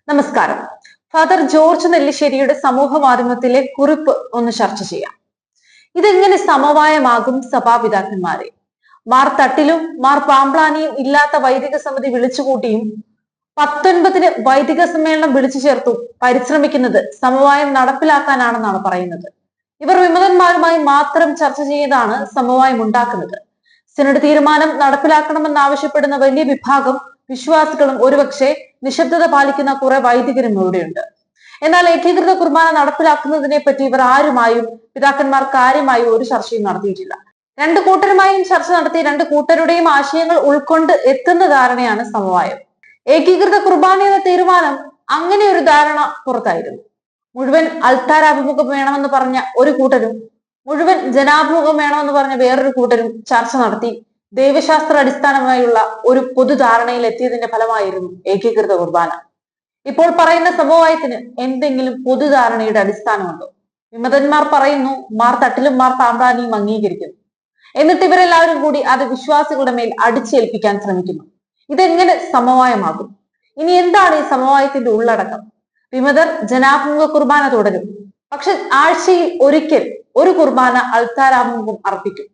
നമസ്കാരം. Father George നെല്ലിശ്ശേരിയുടെ സമൂഹ മാധ്യമത്തിലെ കുറിപ്പ് ഒന്ന് ചർച്ച ചെയ്യാം. ഇതെങ്ങനെ സമവായമാകും സഭാപിതാക്കന്മാരെ? മാർ തട്ടിലും മാർ പാമ്പ്ലാനിയും ഇല്ലാത്ത വൈദിക സമിതി വിളിച്ചുകൂട്ടിയും 19-ന് വൈദിക സമ്മേളനം വിളിച്ചു ചേർത്തും പരിശ്രമിക്കുന്നത് സമവായം നടപ്പിലാക്കാനാണെന്നാണ് പറയുന്നത്. ഇവർ വിമതന്മാരുമായി മാത്രം ചർച്ച ചെയ്താണ് സമവായം ഉണ്ടാക്കുന്നത്. സിനഡ് തീരുമാനം നടപ്പിലാക്കണമെന്നാവശ്യപ്പെടുന്ന വലിയ വിഭാഗം വിശ്വാസികളും ഒരുപക്ഷെ നിശബ്ദത പാലിക്കുന്ന കുറെ വൈദികരും ഇവിടെയുണ്ട്. എന്നാൽ ഏകീകൃത കുർബാന നടപ്പിലാക്കുന്നതിനെ പറ്റി ഇവർ ആരുമായും പിതാക്കന്മാർ കാര്യമായും ഒരു ചർച്ചയും നടത്തിയിട്ടില്ല. രണ്ടു കൂട്ടരുമായും ചർച്ച നടത്തി രണ്ടു കൂട്ടരുടെയും ആശയങ്ങൾ ഉൾക്കൊണ്ട് എത്തുന്ന ധാരണയാണ് സമവായം. ഏകീകൃത കുർബാന എന്ന തീരുമാനം അങ്ങനെ ഒരു ധാരണ പുറത്തായിരുന്നു. മുഴുവൻ അൾത്താരാഭിമുഖം വേണമെന്ന് പറഞ്ഞ ഒരു കൂട്ടരും മുഴുവൻ ജനാഭിമുഖം വേണമെന്ന് പറഞ്ഞ വേറൊരു കൂട്ടരും ചർച്ച നടത്തി ദൈവശാസ്ത്ര അടിസ്ഥാനമായുള്ള ഒരു പൊതുധാരണയിൽ എത്തിയതിന്റെ ഫലമായിരുന്നു ഏകീകൃത കുർബാന. ഇപ്പോൾ പറയുന്ന സമവായത്തിന് എന്തെങ്കിലും പൊതുധാരണയുടെ അടിസ്ഥാനമുണ്ടോ? വിമതന്മാർ പറയുന്നു, മാർ തട്ടിലും മാർ പാമ്പ്ലാനിയും അംഗീകരിക്കുന്നു. എന്നിട്ട് ഇവരെല്ലാവരും കൂടി അത് വിശ്വാസികളുടെ മേൽ അടിച്ചേൽപ്പിക്കാൻ ശ്രമിക്കുന്നു. ഇതെങ്ങനെ സമവായമാകും? ഇനി എന്താണ് ഈ സമവായത്തിന്റെ ഉള്ളടക്കം? വിമതർ ജനാഭിമുഖ കുർബാന തുടരും, പക്ഷെ ആഴ്ചയിൽ ഒരിക്കൽ ഒരു കുർബാന അൾത്താരാഭിമുഖം അർപ്പിക്കും.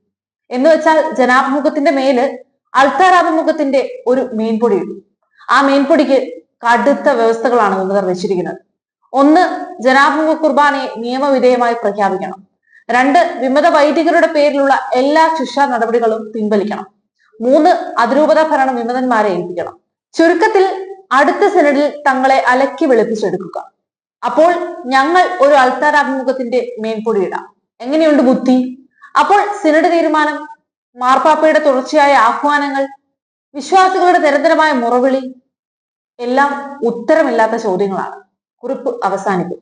എന്ന് വെച്ചാൽ ജനാഭിമുഖത്തിന്റെ മേല് അൾത്താരാഭിമുഖത്തിന്റെ ഒരു മീൻപൊടി ഇടും. ആ മീൻപൊടിക്ക് കടുത്ത വ്യവസ്ഥകളാണ് വിമതർ വെച്ചിരിക്കുന്നത്. 1, ജനാഭിമുഖ കുർബാനയെ നിയമവിധേയമായി പ്രഖ്യാപിക്കണം. 2, വിമത വൈദികരുടെ പേരിലുള്ള എല്ലാ ശിക്ഷാ നടപടികളും പിൻവലിക്കണം. 3, അതിരൂപത ഭരണം വിമതന്മാരെ ഏൽപ്പിക്കണം. ചുരുക്കത്തിൽ അടുത്ത സിനഡിൽ തങ്ങളെ അലക്കി വെളുപ്പിച്ചെടുക്കുക. അപ്പോൾ ഞങ്ങൾ ഒരു അൾത്താരാഭിമുഖത്തിന്റെ മേൽപ്പൊടി ഇടാം. എങ്ങനെയുണ്ട് ബുദ്ധി? അപ്പോൾ സിനഡ് തീരുമാനം, മാർപ്പാപ്പയുടെ തുടർച്ചയായ ആഹ്വാനങ്ങൾ, വിശ്വാസികളുടെ നിരന്തരമായ മുറവിളി എല്ലാം ഉത്തരമില്ലാത്ത ചോദ്യങ്ങളാണ്. കുറിപ്പ് അവസാനിക്കും.